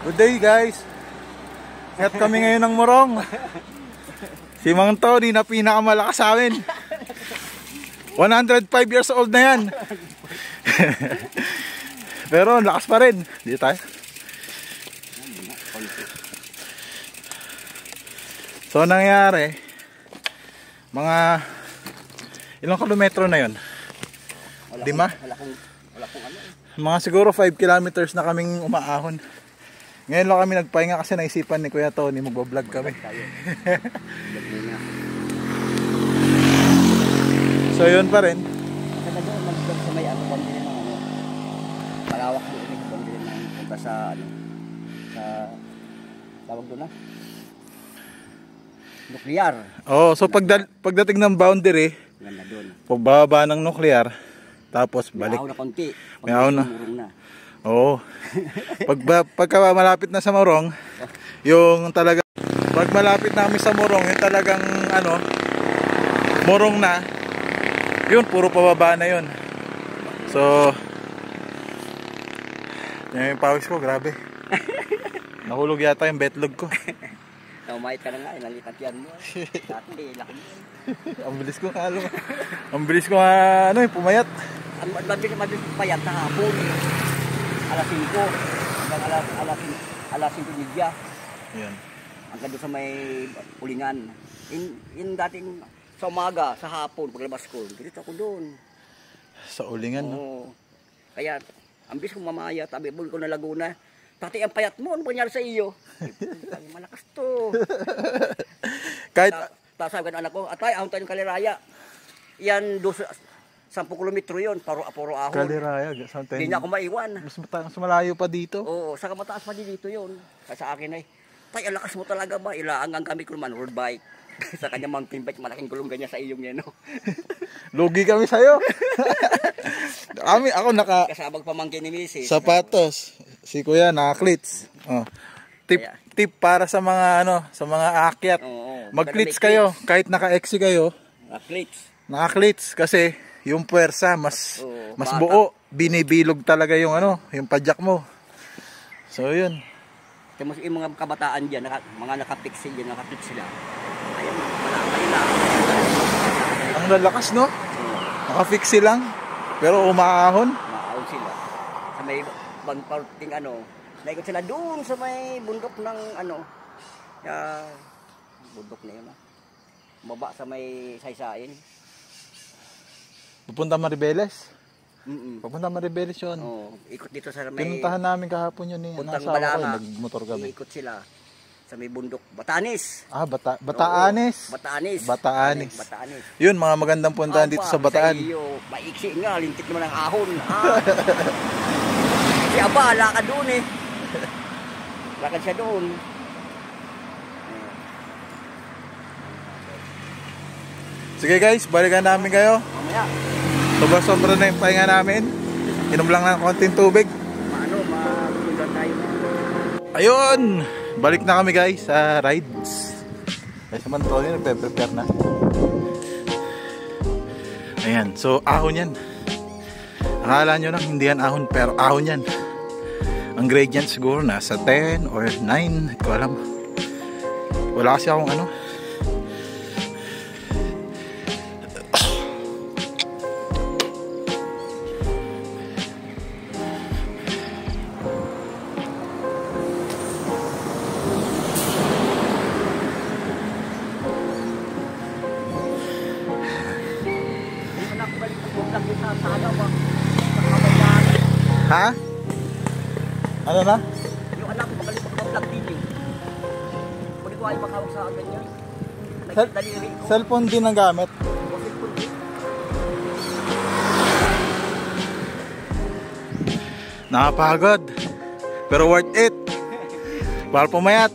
Good day guys. Ingat kami ngayon ng Morong. Si Mang Tony na pinakamalakas sa amin. 105 years old na yan. Pero lakas pa rin. Dito tayo. So nangyari, mga ilang kilometro na yon? 5? Mga siguro 5 kilometers na kaming umaahon. Ngayon lang kami nagpahinga kasi naisipan ni Kuya Tony magbablog kami. So yun pa rin. Kasi doon mag-vlog sa may pambili ng malawak doon yung pambili ng punta sa tawag doon na nuclear. Oh, so pagdating ng boundary, ganda doon. Pagbaba ng nuclear, tapos balik. May ahon na konti. May ahon na. Oo. Pagka malapit na sa Morong, yung talaga pag malapit namin sa Morong, yung talagang ano, Morong na. Yun, puro pababa na yun. So, yung pawis ko, grabe. Nahulog yata yung betlog ko. Naumahit ka na nga, inalikat yan mo. Dati, laki mo. Ang bilis ko nga, ang bilis ko nga, pumayat. Ang mabilis payat na hapon. Alas 5 hanggang alas 5:30. Yan. Hanggang doon sa may ulingan. In dating sa umaga, sa hapon, paglabas ko, dito ako doon. Sa ulingan, no? Oo. Kaya, ambis kong mamaya, tabi ko na Laguna. Tati, ang payat mo, ano nangyari sa iyo? Malakas to. Kahit... Tapos sabi ko ng anak ko, atay, ahon tayo ng Kaliraya. Yan, 10 kilometro yun, puro ahon. Kaliraya, hindi niya ako maiwan. Mas malayo pa dito? Oo, saka mataas pa dito yun. Kaya sa akin ay, tay, ang lakas mo talaga ba? Ilaangang kami ko naman, road bike. Sa kanya mountain bike, malaking gulong ganyan sa iyong yan, no? Lugi kami sa'yo. Ako kasabag pamangkin ni Mrs. Sapatos. Si Kuya, naka-cleats. Oh. Tip para sa mga sa mga aakyat. Mag-cleats kayo, kahit naka-exi kayo. Naka-cleats kasi yung puwersa mas buo, binibilog talaga yung yung padjak mo. So yun. Tapos yung mga kabataan diyan, mga naka-pixel diyan, naka-cleats sila. Ayun, ang lalakas, no? Naka-fixie lang, pero umaahon. Umaahon sila. Sa may pagparting naikot sila doon sa may bundok ng bundok na yun. Baba sa may saysayin. Pupunta Maribeles? Pupunta Maribeles yun. Ikot dito sa may... Pinuntahan namin kahapon yun. Puntang Balanga. Nagmotor kami. Ikot sila sa may bundok. Batanes. Bataanes. Bataanes. Yun, mga magandang puntahan dito sa Bataan. Maiksi nga, lintik naman ang ahon. Si Aba, lakad doon eh. Lakad siya doon. Sige guys, balikan namin kayo. Mamaya. Sobra-sobra na yung pahinga namin. Inom lang ng konting tubig. Magulan tayo. Ayun! Balik na kami guys sa rides. Ay, sa Mantoni, nagpe-prepare na. Ayan, so ahon yan. Akala nyo lang hindi yan ahon, pero ahon yan. Ang gradient siguro nasa 10 or 9, hindi ko alam. Wala kasi akong Ha? Ano na? Yung anak ko magaling mag-vlog din yun. Kung di ko ay makawag sa akin yun. Nagdaliri ko. Cellphone din ang gamit. Nakapagod. Pero worth it. Para pumayat.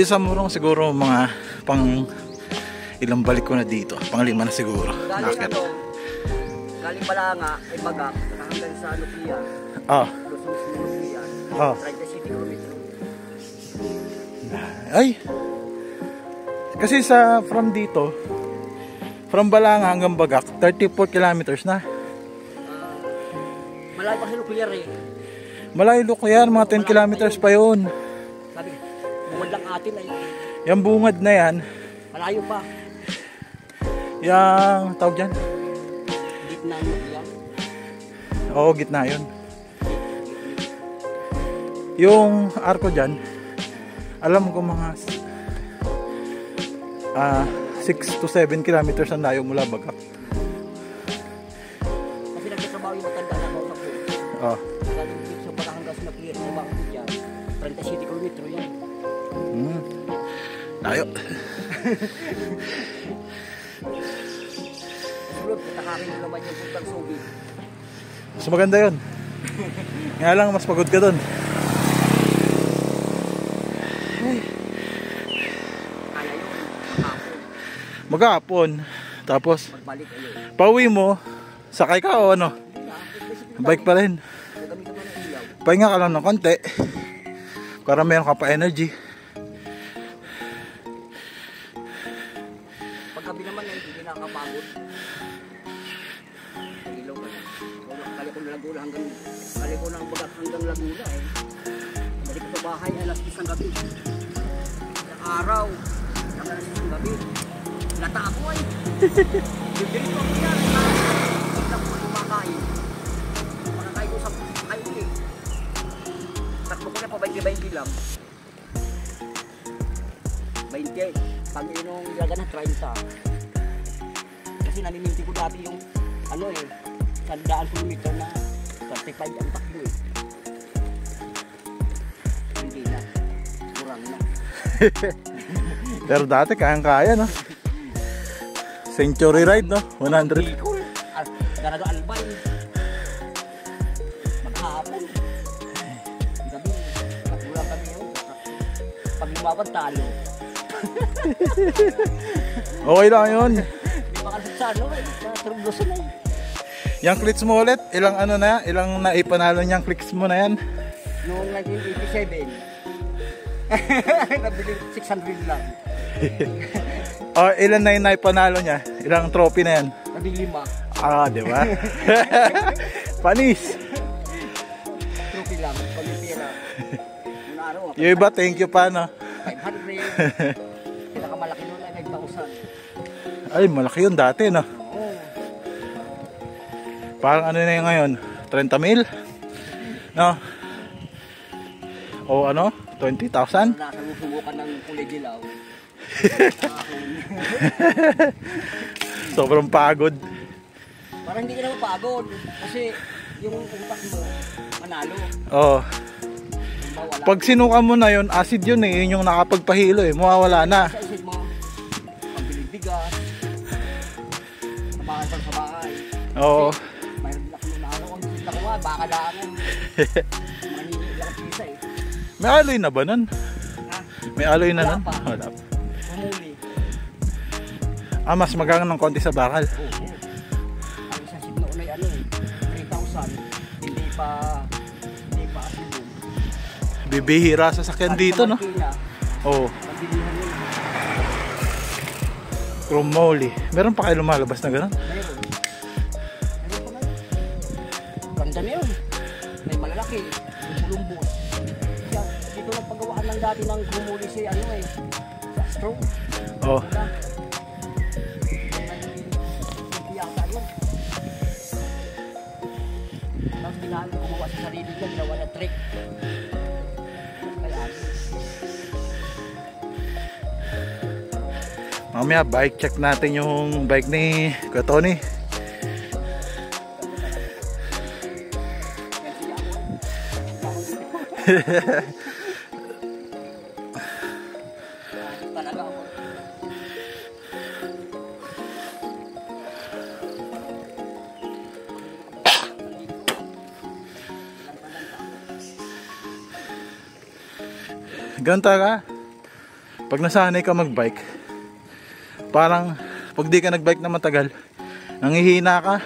Sa Morong siguro mga pang ilang balik ko na dito. Pang 5 na siguro. Galing Balanga, ay Bagak, hanggang sa Nupia. Nupia. 37 kilometro. Ay! Kasi from dito, from Balanga hanggang Bagak, 34 kilometers na. Malayo pa sa nuclear eh. Malayo ko yan, mga 10 kilometers pa yun. Sabi, bungad lang atin ay. Yung bungad na yan, Malayo pa. yung tawag dyan? Gitna nuclear. Oo, gitna yun. Yung arko dyan, alam ko mga 6 to 7 kilometers ang layo mula Bagak. Kasi nagkatrabaho yung matanda na ako sa po. Oh. Sa Bagak hanggang sa nuclear na bakit dyan. 37 kilometro yan. Layo. Sulod, patakarin mo naman yung puntang Sobi. Mas maganda yun. Nga lang, mas pagod ka dun. Kaya yun, maghapon. Maghapon. Tapos, Magbalik ayun. pauwi mo, sakay ka o ano? Bike pa rin. Gagamit naman ng ilaw. Pahinga ka lang ng konti. Para meron ka pa energy. Paggabi naman ay hindi nakakapagod. Ilaw ka lang. Kali ko na Laguna hanggang kali ko ng Bagak hanggang Laguna eh. Balik ko sa bahay alas 10 ng gabi. Sa araw, hanggang alas 10 ng gabi. Lata ako ay. Yung dirito ako yan. Hindi ako kumakain. Makakain ko sa kain ko eh. Takbo ko na pa 20 lang. 20. Pag inong ilaga na 30. Kasi naniminti ko dati yung ano eh, 100 kilometer na 35 ang takbo eh. Hindi na. Kurang na. Pero dati kayang-kaya, no? Century ride, no? 100. Bicol. Garaga Albay. Maghapon. Gabi. Nagulang kami yun. Pag lumabad talo. Okay lang yun. Di ba kasi sa ano eh. Sa Trubloso na eh. Yung clicks mo ulit, ilang ano na, ilang naipanalo niyang clicks mo na yan? Noong 1987. Nabili 600 lang. O ilan na yung naipanalo niya? Ilang trophy na yan? Nabili 5. Ah, di ba? Panis. Trophy lang. Pag-pira. Muna araw. Yung iba, thank you pa, no? 500. Pinakamalaki noon ay 5,000. Ay, malaki yun dati, no? Oo. Parang ano na yun ngayon? 30 mil? No? O ano? 20,000? Nakasubukan ng kulay dilaw. Sobrang pagod. Parang hindi ka na mapagod. Kasi yung utak mo, manalo. Oh. Mawala. Pag sinuka mo na yun, acid yun eh. Yun yung nakapagpahilo eh. Mawawala na. Sa isip mo, pagbilig bigas, sa bahay. Oo. Mayroon lang kung naano. Ang kita ko nga, baka lang. Manili lang ang pisa eh. May alloy na ba nun? Ha? May alloy na Wala nun? pa. Wala pa. Humuli. Mas magang ng konti sa bakal. Oo. Ang isang signo na ano eh, 3,000. Hindi pa asibong. Bibihira sa sakyan dito, no? Oo. Pagbilihan yun. Chrome moly. Meron pa kayo lumalabas na gano'n? Meron. Meron pa ngayon. Ganda na yun. May malalaki. Yung Columbus. Siya, dito nagpagawaan lang dati ng humuli si ano eh. Sa straw. Oo. Wala. Yata yun. Tapos ginagawa gumawa sa sarili niya. Ginawa na trick. Kaya Mamaya, bike check natin yung bike ni Kuya Tony. talaga ako. Ganun talaga. Pag nasanay ka magbike, parang pag di ka nagbike na matagal, nangihina ka.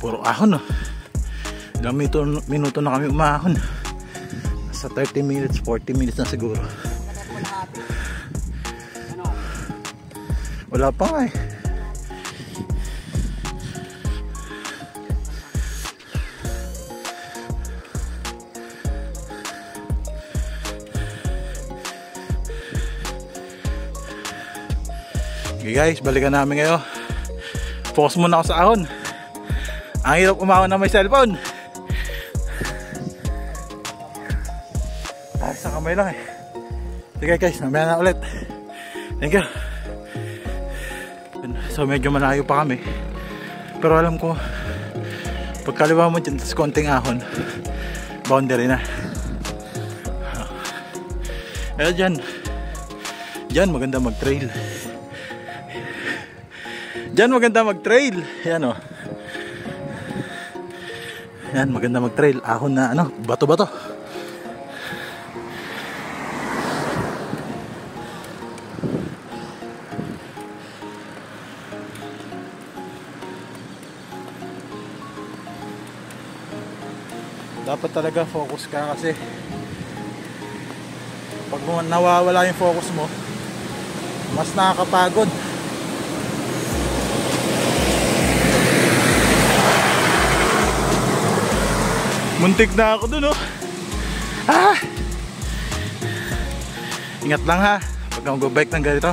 Puro ahon, oh. Ilang minuto na kami umahon. Sa 30 minutes, 40 minutes na siguro. Wala pa nga eh. Okay guys, balikan namin ngayon. Focus muna ako sa ahon. Ang hirap umahon na may cellphone. Sa kamay lang eh. Sige guys, mamaya na ulit. Thank you. So medyo malayo pa kami. Pero alam ko, pagkaliwa mo dyan, tas konting ahon, boundary na. Kaya dyan maganda mag-trail. Diyan maganda mag-trail. Yan o. Yan, maganda mag-trail. Ahon na ano, bato-bato. Dapat talaga focus ka kasi pag nawawala yung focus mo, mas nakakapagod. Muntik na ako dun, oh. Ah! Ingat lang ha pag mag-bike ng ganito,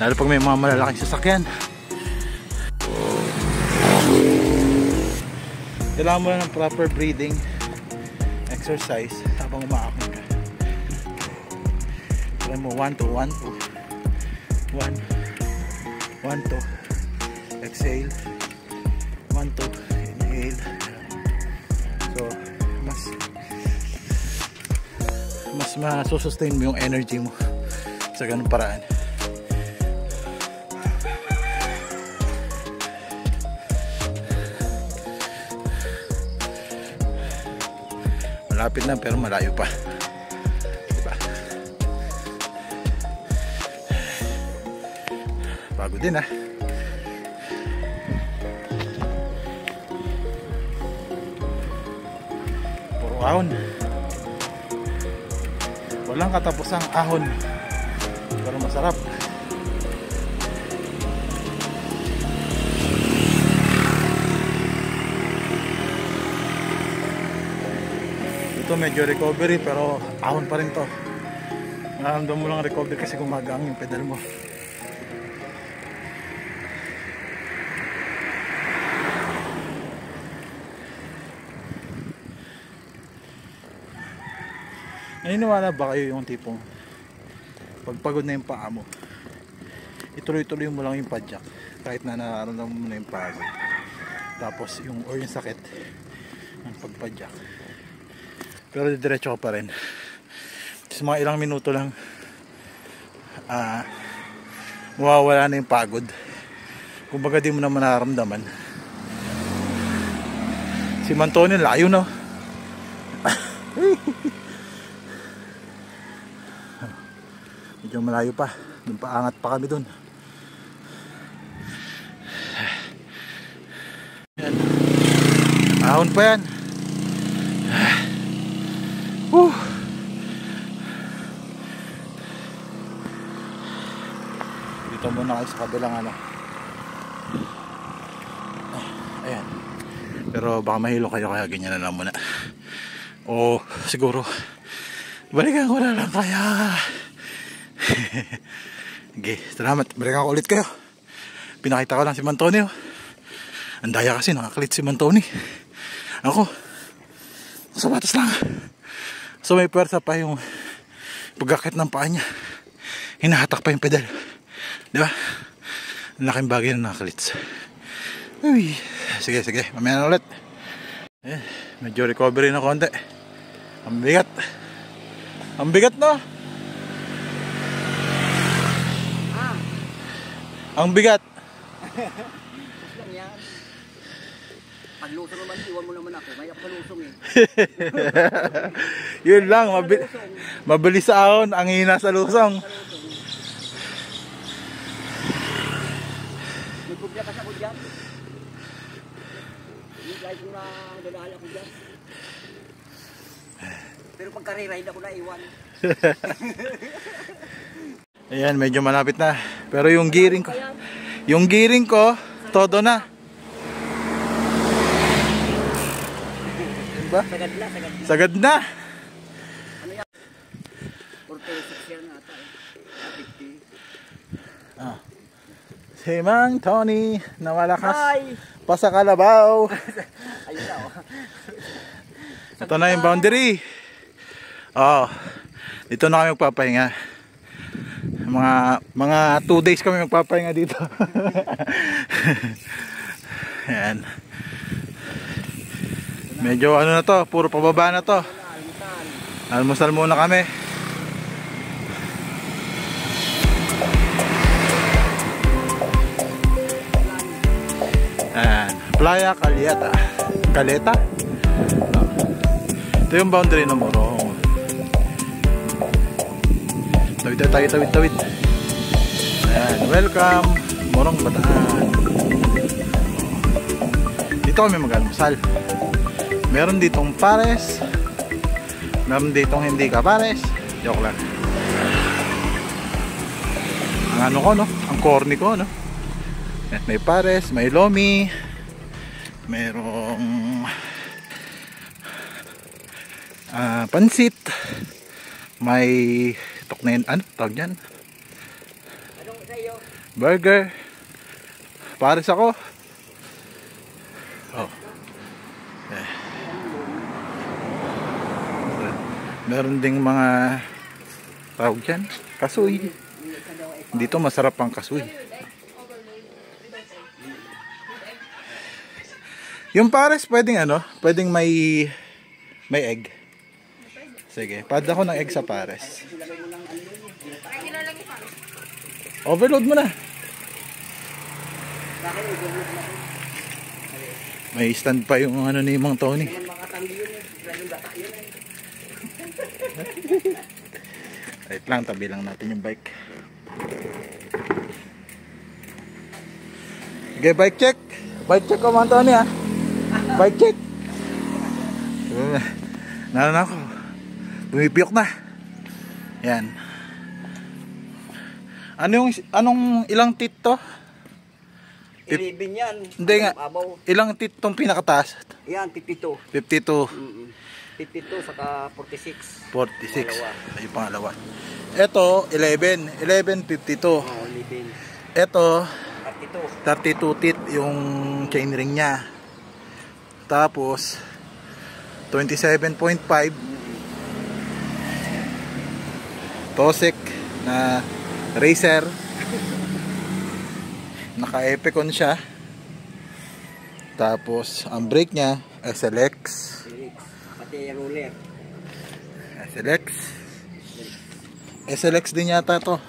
lalo pag may mga malalaking sasakyan. Kailangan mo lang ng proper breathing exercise habang umaakon ka. Kailangan mo 1, 2, 1, 2 1, 2 exhale, 1, 2 inhale. So mas masusustain mo yung energy mo sa ganung paraan. Malapit na pero malayo pa, diba? Bago din ah. Puro ahon. Walang katapusang ahon, pero masarap. Ito medyo recovery pero ahon pa rin to. Nararamdaman mo lang recovery kasi gumagang yung pedal mo. Naniniwala ba kayo yung tipong pagpagod na yung paa mo, ituloy-tuloy mo lang yung padjak kahit na nararamdaman mo na yung pagod, tapos yung sakit ng pagpadjak, pero diretso ka pa rin. Sa mga ilang minuto lang mawawala na yung pagod. Kumbaga di mo naman nararamdaman. Si Mantonio layo no. Medyo malayo pa. Doon pa angat pa kami doon. Ahon pa yan. Dito muna kayo sa kabilang ano. Ayan. Pero baka mahilo kayo kaya ganyan na lang muna. O siguro balikan ko na lang kaya. Okay, salamat. Balikan ko ulit kayo. Pinakita ko lang si Mantonio. Ang daya kasi nakaklit si Mantoni. Ako sapatos lang. So may puwersa pa yung pagkakit ng paa niya. Hinahatak pa yung pedal. Diba? Ang laking bagay na nakaklits. Uy. Sige, mamaya na ulit. Medyo recovery na konti. Ang bigat. Ang bigat no? Ang bigat. Paglusong naman, iwan mo naman ako. May palusong eh. Yun lang, mabilis sa ahon, ang hina sa lusong. May kubya ka sa kudyan. Lagi ko na dadala ko dyan. Pero pagka-ride ako na iwan. Ayan, medyo malapit na. Pero yung gearing ko, todo na. Diba? Sagad na. Sagad na. Ano yan? 46 yan ata eh. 50. Si Mang Tony na malakas Hi! pa sa kalabaw. Ayun na oh. Ito na yung boundary. Oh, dito na kami magpapahinga. Mga 2 days kami magpapahinga dito. Ayan. Medyo ano na to, puro pababa na to. Almusal muna kami. Ayan, Playa Caleta. Ito yung boundary ng Morong. Tawid. Ayan, welcome Morong Bataan. Dito kami mag-almusal. Meron ditong pares, meron ditong hindi ka pares. Joke lang. Ang ano ko, no? Ang corny ko, no? May pares, may lomi, merong pansit, may toknen, ano tawag dyan? Anong sa'yo? Burger. Pares ako. Oh. Meron ding mga tawag dyan, kasuy. Dito masarap ang kasuy. Yung pares pwedeng ano, pwedeng may egg. Sige, pad ako ng egg sa pares. Overload mo na. May stand pa yung ano ni Mang Tony. Wait lang, tabi lang natin yung bike. Okay, bike check. Bike check ko, Mang Tony, ha. Bike check. Naroon ako. Tumipiyok na. Yan. Anong ilang tit to? 11 yan. Hindi nga. Ilang tit tong pinakataas? Yan, 52. 52. 52 saka 46. 46. Ay, pangalawa. Ito, 11. 11, 52. 11. Ito, 32. 32 tit yung chainring niya. Tapos 27.5 Tosek na racer. Naka-epicon siya. Tapos ang brake niya SLX. Pati roller. SLX din yata to.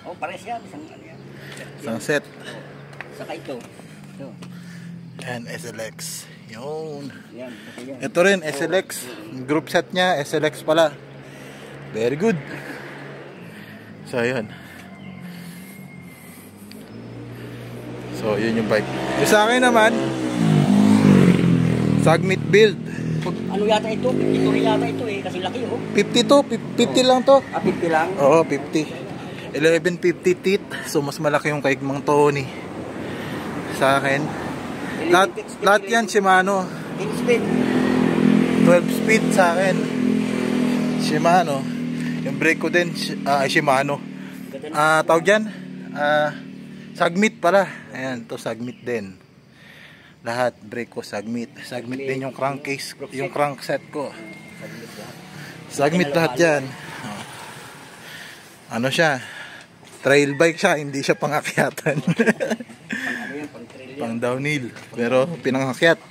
Oh, pares yan. Isang set. Saka ito. And SLX. Yun. Yan. Ito rin SLX. Group set niya SLX pala. Very good. So yun. So yun yung bike. Yung sa akin naman Sagmit build. Ano yata ito? 52 rin yata ito eh. Kasi laki oh. 50 lang to. 50 lang? Oo, 50. 1150 teeth. So mas malaki yung kay Mang Tony. Sa akin. Lahat yan Shimano. 10 speed. 12 speed sa akin. Shimano. Yung brake ko din Shimano. Tawag dyan Sagmit pala. Ayan, to Sagmit din. Lahat brake ko Sagmit. Sagmit din yung crankcase, yung crankset ko. Sagmit lahat yan. Ano siya? Trail bike siya, hindi siya pangakyatan. Pang downhill, pero pinangakyat.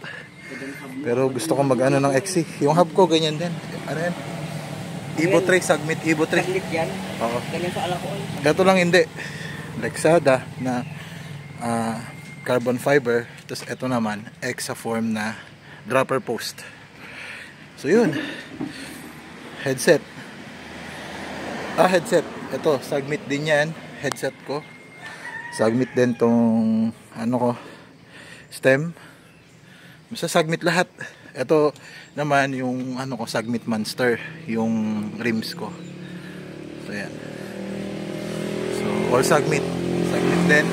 Pero gusto ko mag-ano ng XC. Yung hub ko ganyan din. Ano yan? Evo 3, Sagmit Evo 3. Saglit yan? Oo. Ganyan sa alak ko. Gato lang hindi. Lexada na carbon fiber. Tapos ito naman, Exaform na dropper post. So yun. Headset. Headset. Ito, Sagmit din yan. Headset ko. Sagmit din tong ano ko, stem. Basta Sagmit lahat. Ito naman yung ano ko, Sagmit Monster, yung rims ko. So yan. So all Sagmit din.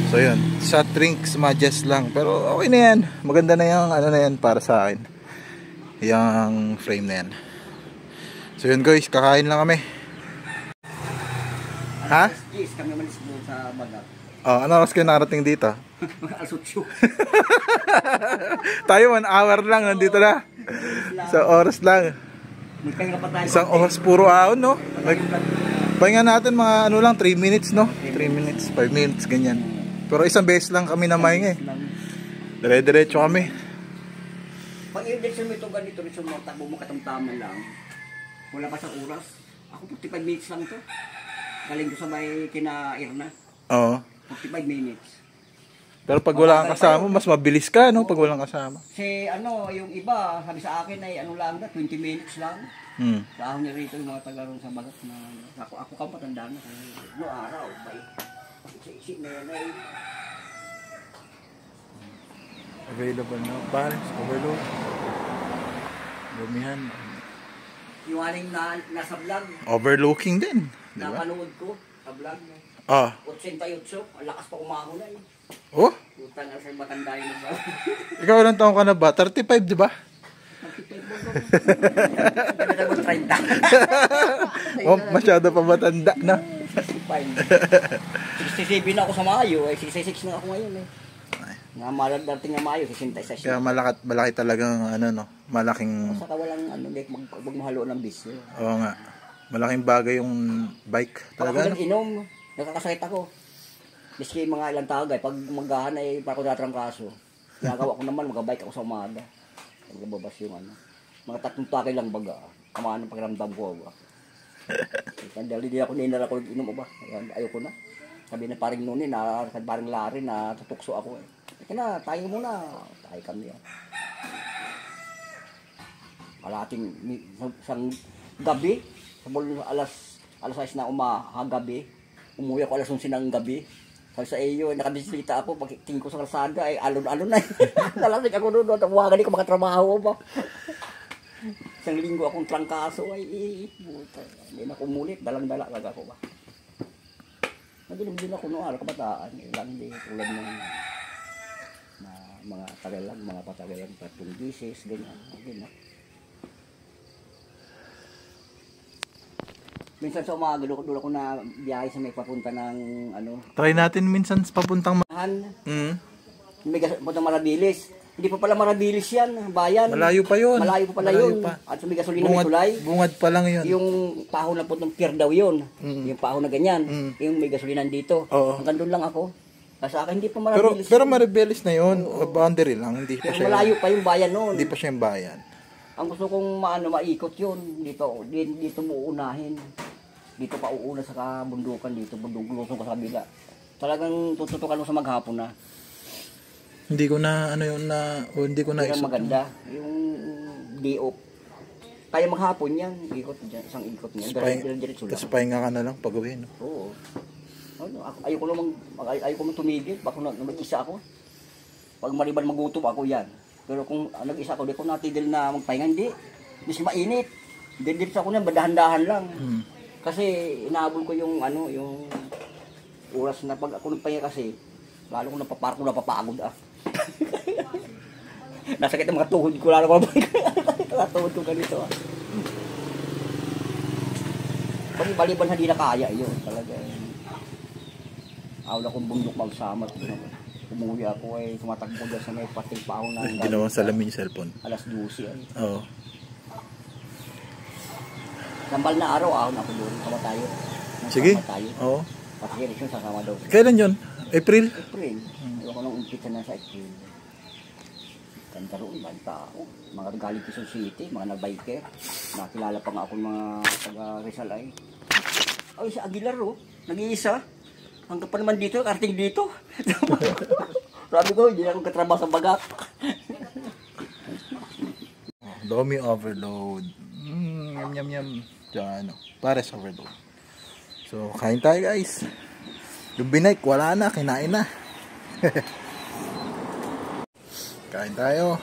So yun, sa drinks ma-adjust lang, pero okay na yan. Maganda na yung ano na yan para sa akin, yung frame na yan. So yun guys, kakain lang kami. Ha? Yes, kami malis mo sa bagat. Oh, ano oras kayo nakarating dito? Alasotso. Tayo 1 hour lang nandito na. Sa oras lang. Magpahinga pa tayo. Isang oras puro ahon, no? Pahinga natin mga ano lang, 3 minutes, no? 3 minutes, 5 minutes, ganyan. Pero isang beses lang kami na mahinga eh. Dire-diretso kami. Pag i-direction mo ito ganito, direction mo, takbo mo katamtaman lang. Wala pa sa oras. Ako 45 minutes lang ito. Galing ko sa may kina-Irna. Oo. 45 minutes. Pero pag wala kang kasama, mas mabilis ka, no? Pag walang kasama. Si ano, yung iba, sabi sa akin ay ano lang na, 20 minutes lang. Sa ahon niya rito yung mga taga ron sa bagat na, ako ka matanda na. No araw, bay. Isi-isi na yan ay. Available na, balance, overload. Dumihan. Yung aling nasa vlog. Overlooking din, di ba? Napanood ko sa vlog. 88, ang lakas pa kumako na eh. Oh? Utang na sa matanda yun sa. Ikaw ilang taon ka na ba? 35, di ba? 35 mo. 30. Oh, masyado pa matanda na. 67 na ako sa Mayo, 66 na ako ngayon eh. Nga malad dating na Mayo, 66. Kaya malaki talagang ano no, malaking. Saka walang ano, magmahalo ng bisyo. Oo nga. Malaking bagay yung bike talaga. Ako inom, nakakasakit ako. Miski mga ilang tagay, pag magahan ay para ko natrangkaso. Ginagawa ko naman, mag-bike ako sa umaga. Magbabas yung ano. Mga 3 tagay lang baga. Kamaan ang pakiramdam ko ba. Dahil di ako ninala ko inom ba. Ayoko na. Sabi na paring Nuni, paring Larry na tutukso ako eh. Kaya na, tayo muna. Tayo kami yan. Kalating isang gabi, alas 6 na gabi, umuwi ako alas 11 ng gabi. Sabi sa iyo, nakabisilita ako, pagtingin ko sa kalsada, ay alon-alon na. Nalasig ako doon, tawagan ko makatrabaho ba. Isang linggo akong trangkaso, ay buta. Hindi na kumulit, dalang-dala talaga ako ba. Nadilim din ako noon, kabataan, ilang di, tulad ng mga tagalang, mga patagalang, patong disease, ganyan. Minsan sa umaga, dulo ko na biyahe sa may papunta ng ano. Try natin minsan papuntang May papuntang Marabilis. Hindi pa pala Marabilis yan, bayan. Malayo pa yun. Malayo pa pala yun. At sa may gasolina may tulay. Bungad pa lang yun. Yung pahon na puntang pier daw yun. Yung pahon na ganyan. Yung may gasolina dito. Hanggang doon lang ako. Sa akin hindi pa Marabilis. Pero Marabilis na yun. Boundary lang. Hindi pa siya. Malayo pa yung bayan noon. Hindi pa siya yung bayan. Ang gusto kong maikot yun, dito mo uunahin. Dito pa uuna sa kabundukan dito, lusong ka sa kabila. Talagang tututukan mo sa maghapon na. Hindi ko na, hindi ko na isip. Maganda, yung day off. Kaya maghapon yan, ikot dyan, isang ikot niya. Tapos pahinga ka na lang pag-uwi, no? Oo. Ayoko naman tumigil, baka mag-isa ako. Pag maliban magutom ako yan. Pero kung nag-isa ako, di ko natigil na magpahinga, hindi. Mas mainit. Diretso ako na, dahan-dahan lang. Kasi inaabol ko yung yung oras na pag ako nagpahinga kasi, lalo ko napapagod ah. Nasakit ang mga tuhod ko, lalo ko tuhod ko ganito ah. Pag baliban hindi na kaya yun, talaga. Awala kong bundok magsamat. Umuwi ako ay tumatakbo dyan sa may pating paahon na ginawang salamin yung cellphone. Alas 12 ay. Oo. Sambal na araw ako doon. Sama tayo. Sige. Oo. Pati eleksyon sasama daw. Kailan yun? April? April. Ako nang umpisa na sa April. Ganda roon, mga tao. Mga galing Quezon City, mga nag-biker. Nakilala pa nga ako mga taga Rizal ay. Ay, si Aguilar nag-iisa. Hanggang pa naman dito, karting dito. Sabi ko, hindi ako katrabaho sa bagat. Dami overload. Yum. Diyan, pares overload. So, kain tayo guys. Yung binike, wala na, kinain na. Kain tayo.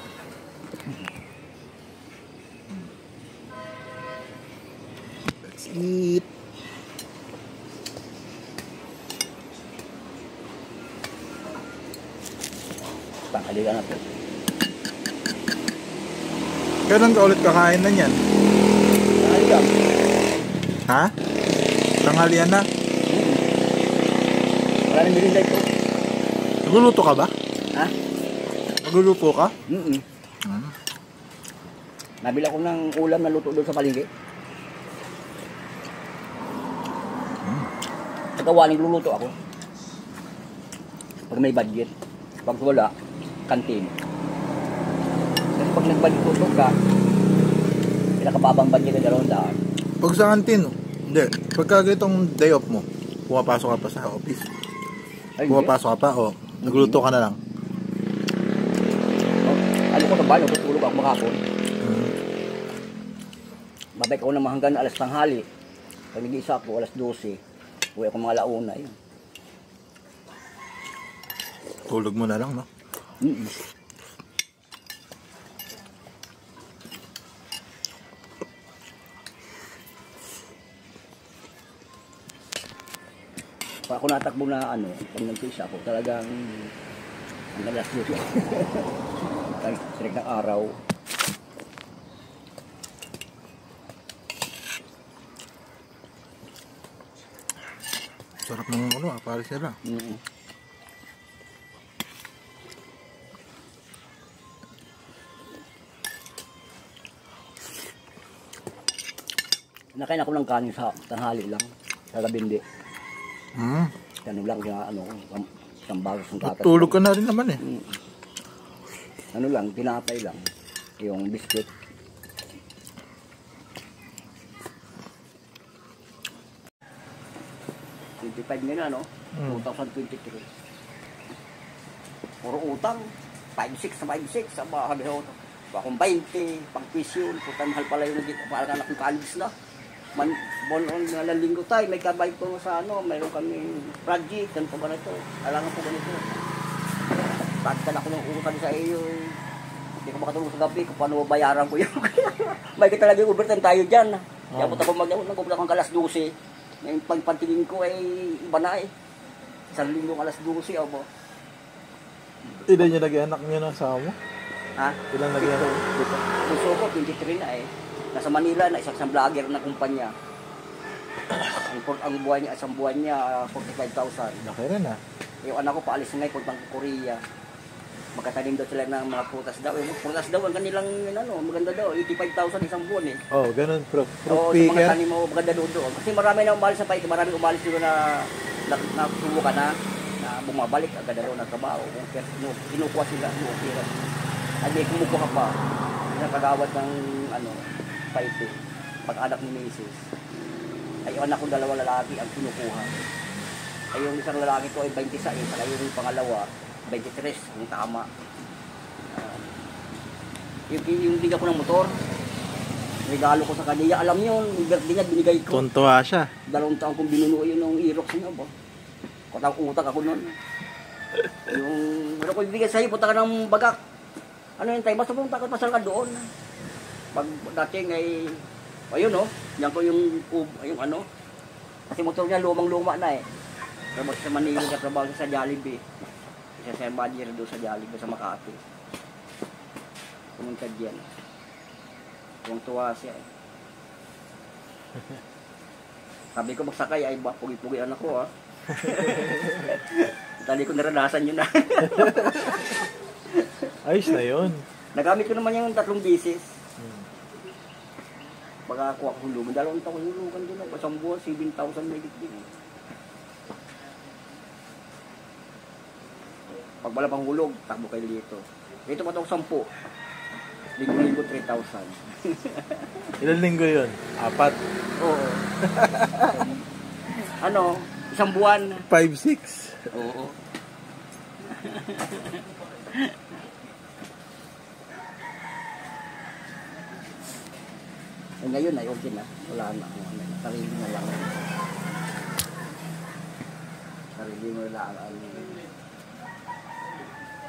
Let's eat. Pakaligan natin. Kailan ka ulit kakain na yan? Pakaligan. Ha? Tanghalian na? Wala nang bilinda ito. Nagluluto ka ba? Ha? Nagluluto ka? Nabila ko ng ulam na luto doon sa palengke. Pagkawaling luluto ako. Pag may budget. Pag wala, kantin. Kasi pag nag-budget ka, pinakababang budget na 200. Pag sa kantin, hindi. Pagka itong day off mo, pumapasok ka pa sa office. Ay, Pumapasok ka pa, o nagluto ka na lang. Ano ko na ba? Natutulog ako makapon. Babay ko naman hanggang alas tanghali. Pag nag-iisa ako, alas 12. Uwi ako mga launa. Yun. Tulog mo na lang, no? Pag ako natakbo na ano, pag nag-iisa ako, talagang ang alas 12. Sirik ng araw. Sarap ng ano, aparis nila. Nakain ako ng kanin sa tanghali lang. Sa labindi. Ano lang, ano, tambagos ng katat. Tulog ka na rin naman eh. Ano lang, tinapay lang. Yung biscuit. $25 no? 2023. Puro utang. 5-6 sa 5-6. Sa mga kabiho. Bakong 20. Pang-pisyon. Puta mahal pala yung parang anak ng college na. Bon-on na linggo tayo. May kabay ko sa ano. Mayroon kami project. Ganito ba na ito? Alangan po ganito. Tagtan ako ng utang sa iyo. Hindi ko makatulog sa gabi. Kung paano bayaran ko yun. May talaga yung overtime tayo dyan. Kaya punta ko mag-ubra kong alas 12. Yung pagpantingin ko ay iba na eh. Isang linggong alas 12 o mo. Ilan niya nag-anak niya ng asawa mo? Ha? Ilan nag-anak? Puso ko, 23 na eh. Nasa Manila na isang vlogger na kumpanya. Ang buwan niya, isang buwan niya, 45,000. Laki rin ah. Yung anak ko paalis ngayon, puntang Korea. Magkatanim daw sila ng mga prutas daw. Yung prutas daw, ang kanilang ano, maganda daw. 85,000 isang buwan eh. Oh, ganun. Fruit Oo, sa mga tanim mo, maganda doon. Kasi marami na umalis sa paite, marami umalis doon na subukan na bumabalik agad daw ng trabaho. Kinukuha sila, kinukuha. Ay, may kumukuha ka pa. Nakagawad ng ano, paite. Pag-anak ni Mrs. Ay, yung anak ko dalawang lalaki ang kinukuha. Ay, yung isang lalaki ko ay 26, saka yung pangalawa, 23, ang tama. Yung biga ko ng motor, regalo ko sa kanya. Alam niyo, yung birthday niya, binigay ko. Tuntua siya. 2 taon kong binunuo yun ng Aerox niya ba. Utang ako nun. Pero kung ibigay sa'yo, punta ka ng Bagak. Ano yun tayo? Basta punta ka, pasal ka doon. Pag dating ay, ayun oh, yan ko yung ano. Kasi motor niya lumang-luma na eh. Pero sa Manila, katrabaho sa Jollibee. Isa sa manager doon sa Jollibee sa Makati. Pumunta dyan. Tuwang-tuwa siya eh. Sabi ko magsakay ay pugi-pugi anak ko ha. Dali ko naranasan yun na. Ayos na yun. Nagamit ko naman yung 3 beses. Baka ako hulugan. 2 taon hulugan doon ako. Isang buwan, 7,000 may din. Pag wala pang hulog, takbo kayo dito. Dito pa ito 10. Linggo-linggo 3,000. Ilan linggo yun? 4? Oo. Ano? Isang buwan. 5-6? Oo. Eh, ngayon ay okay na. Wala na. Sarili na lang. Sarili mo lang.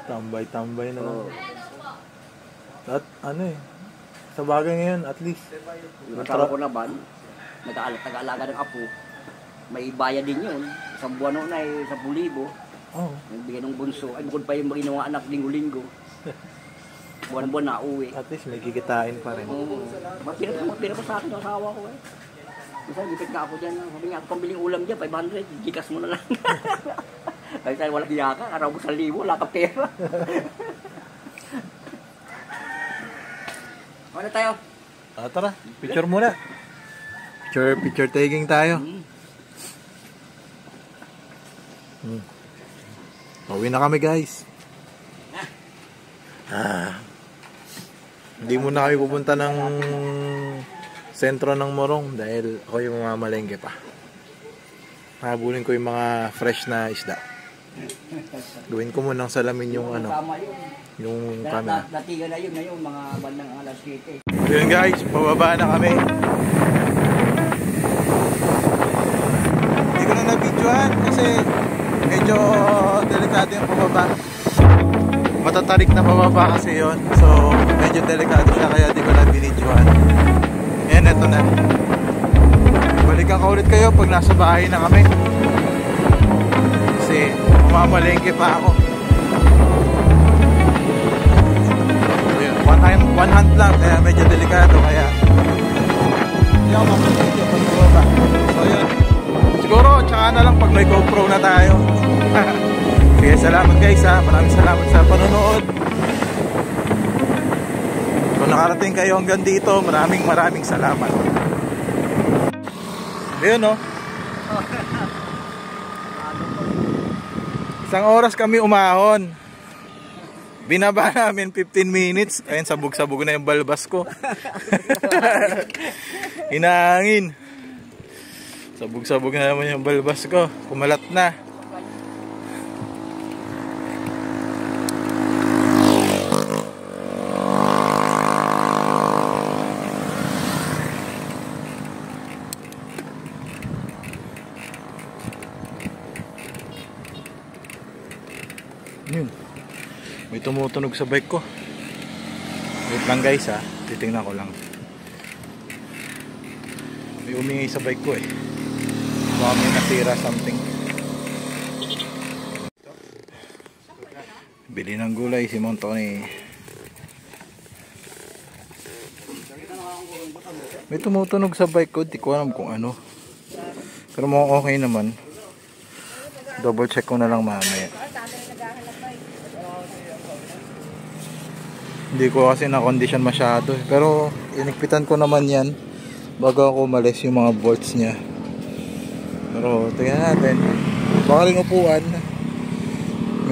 Tambay-tambay na lang. Oo. At ano eh, sa bagay ngayon, at least. Yung asawa ko naman, nag-aalaga ng apo. May bayad din yun. Isang buwan noon ay 10,000. Oh. Nagbigay ng bunso. Ay bukod pa yung ginawa anak linggo-linggo. Buwan-buwan na uwi. At least may kikitain pa rin. Oo. Mapira pa sa akin yung asawa ko eh. Minsan, gipit nga ako dyan. Sabi nga, pambiling ulam dyan, 500. Gikas mo na lang. Kasi tayo walang biyaka. Araw mo 1,000, wala ka pera. Ano tayo? Tara, picture muna. Picture taking tayo. Pauwi na kami, guys. Hindi muna kami pupunta ng sentro ng Morong dahil ako yung mamalengke pa. Habulin ko yung mga fresh na isda. Gawin ko munang salamin yung ano, yung camera. Natiga na yun ngayon, mga bandang alas 7. Yun guys, pababa na kami. Hindi ko na nabidyohan kasi medyo delikado yung pababa. Matatarik na pababa kasi yun. So medyo delikado siya kaya di ko na binidyohan. Yan, eto na. Balikan ko ulit kayo pag nasa bahay na kami. Kasi umamalengke pa ako. So yun, one hand lang kaya medyo delikado kaya hindi ako mamalengke pag bumaba. So yun, siguro tsaka na lang pag may GoPro na tayo. Sige, salamat guys ha. Maraming salamat sa panonood. Kung nakarating kayo hanggang dito, maraming salamat. Ayun no. Isang oras kami umahon. Binaba namin 15 minutes. Ayun, sabog-sabog na yung balbas ko. Hinahangin. Sabog-sabog na naman yung balbas ko. Kumalat na. Yun. May tumutunog sa bike ko. Wait lang guys ha. Titingnan ko lang. May umingay sa bike ko eh. Baka may nasira something. Bili ng gulay si Montoni. May tumutunog sa bike ko. Di ko alam kung ano. Pero mukhang okay naman. Double check ko na lang mamaya. Hindi ko kasi na-condition masyado. Pero inigpitan ko naman yan bago ako umalis yung mga bolts niya. Pero tingnan natin. Baka rin upuan.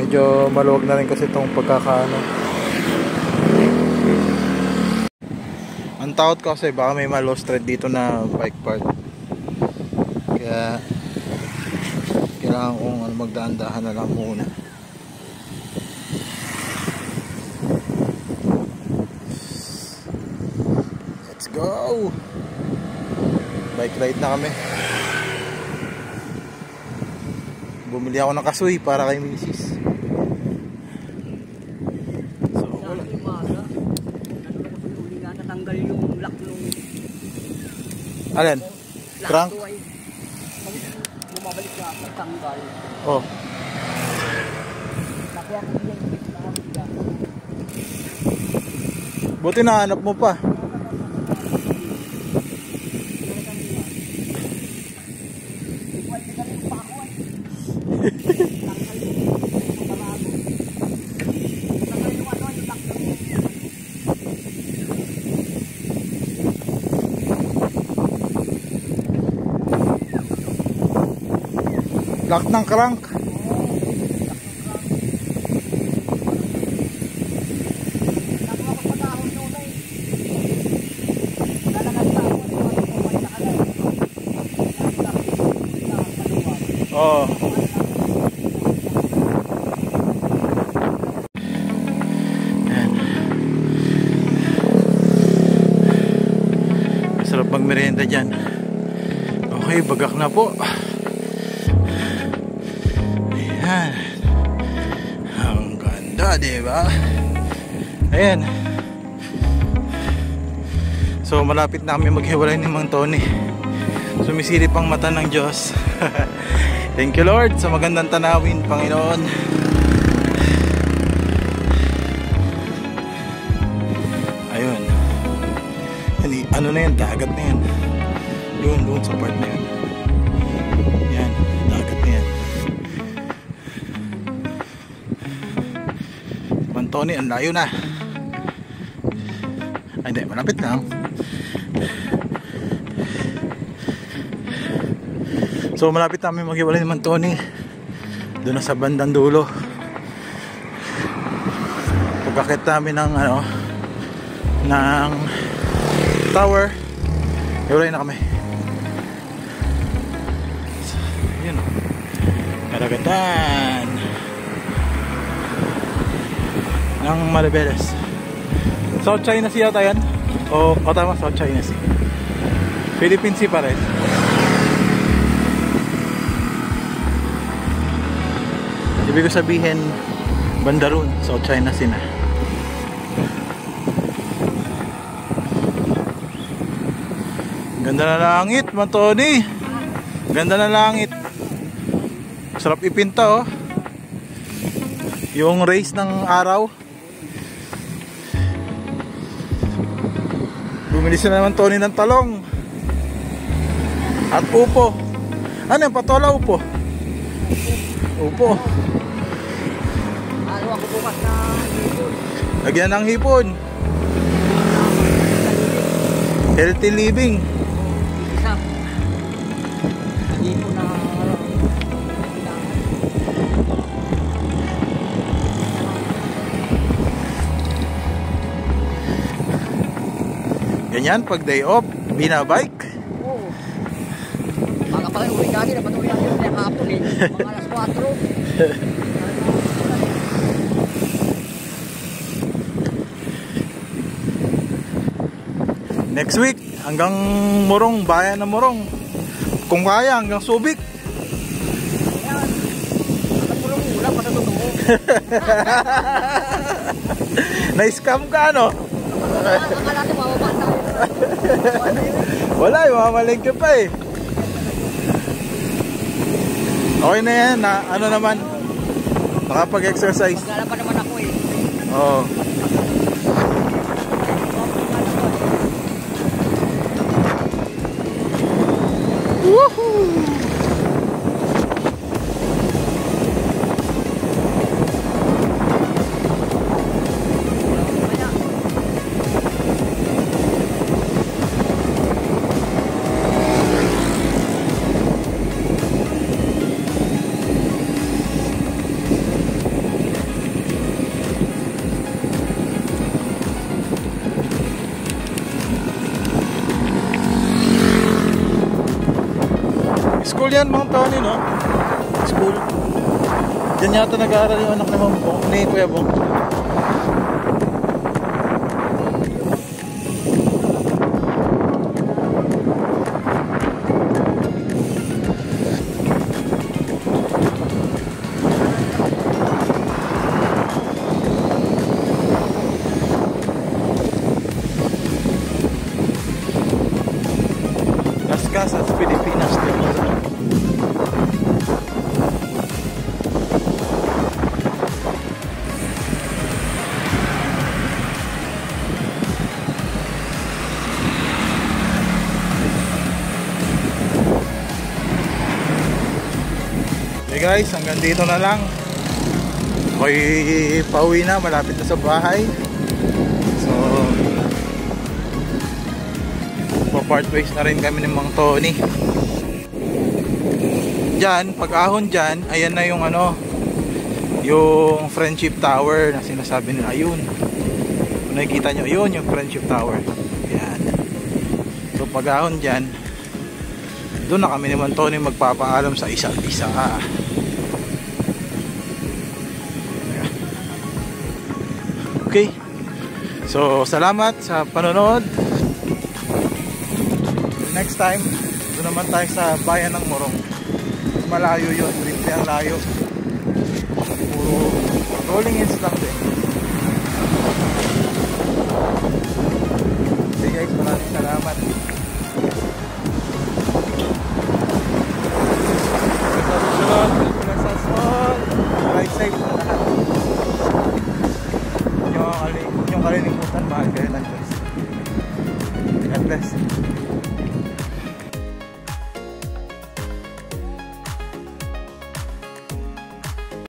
Medyo maluwag na rin kasi itong pagkakaano. Ang takot ko kasi baka may ma-lost thread dito na bike part. Kaya kailangan kong magdaan-dahan na lang muna. Let's go! Bike ride na kami. Bumili ako ng kasuy para kay Mrs. So, wala. Natanggal yung lock nung... Alin? Crank? Bumabalik ka, natanggal. Oh. Kaya kung yan, Buti nahanap mo pa. Lock ng crank. Oh. Masarap magmerienda dyan. Okay, bagak na po. Ayan. Ang ganda, diba? Ayan. So malapit na kami maghiwalay ni Mang Tony. Sumisilip ang mata ng Diyos. Thank you Lord sa magandang tanawin, Panginoon. Ayun. Ano na yan, dagat na yan. Yun, doon sa part na yun. Yan, dagat na yan. Mang Tony, ang layo na. Ay, hindi, malapit lang. So malapit namin maghiwalay ni Mang Tony. Doon na sa bandang dulo. Pagkakit namin ng ng tower, hiwalay na kami. So, yun o, karagatan ng Maribeles. South China Sea yata yan, o tama, South China Sea. Philippine Sea pa rin. Ibig ko sabihin, banda ron, South China Sea na. Ganda na langit, Mang Tony. Ganda na langit. Sarap ipinta, oh. Yung rays ng araw. Bumili sila naman Tony ng talong at upo. Ano yung patola, upo? Upo. Ano ako bukas na hipon. Lagyan ng hipon. Healthy living. Isa. Hipon na ganyan pag day off, binabike. oo. Mga pa rin ulit natin, napatuloy natin yung hapon eh. Mga alas 4. Next week, hanggang Morong, bayan ng Morong. Kung kaya, hanggang Subic. Ayan. Natapulong ulang, patutoo. Na-scam ka, ano? Akala natin mababa tayo. Wala, mamalengke pa eh. Okay na yan, ano naman, nakapag-exercise. Maglalaban naman ako eh. Oo. Woohoo! School yan, Mang Tony, no? School. Diyan yata nag-aaral yung anak ni Mang Bong, ni Kuya Bong. Las Casas, Pilipinas, okay guys, hanggang dito na lang. Ako'y pauwi na, malapit na sa bahay. So pa-part ways na rin kami ni Mang Tony. Diyan, pag-ahon dyan, ayan na yung yung Friendship Tower na sinasabi nila. Ayun, kung nakikita nyo, yun yung Friendship Tower. Ayan. So pag-ahon dyan, doon na kami ni Mang Tony magpapaalam sa isa't isa. Okay, so salamat sa panonood. Next time, doon naman tayo sa bayan ng Morong. Malayo yun, briefly ang layo. Puro rolling ins lang din. Okay guys, maraming salamat. Salamat. Sa susunod, bless us all. Ride safe na lahat. Yung kalilimutan, mahal kayo ng Diyos. God bless.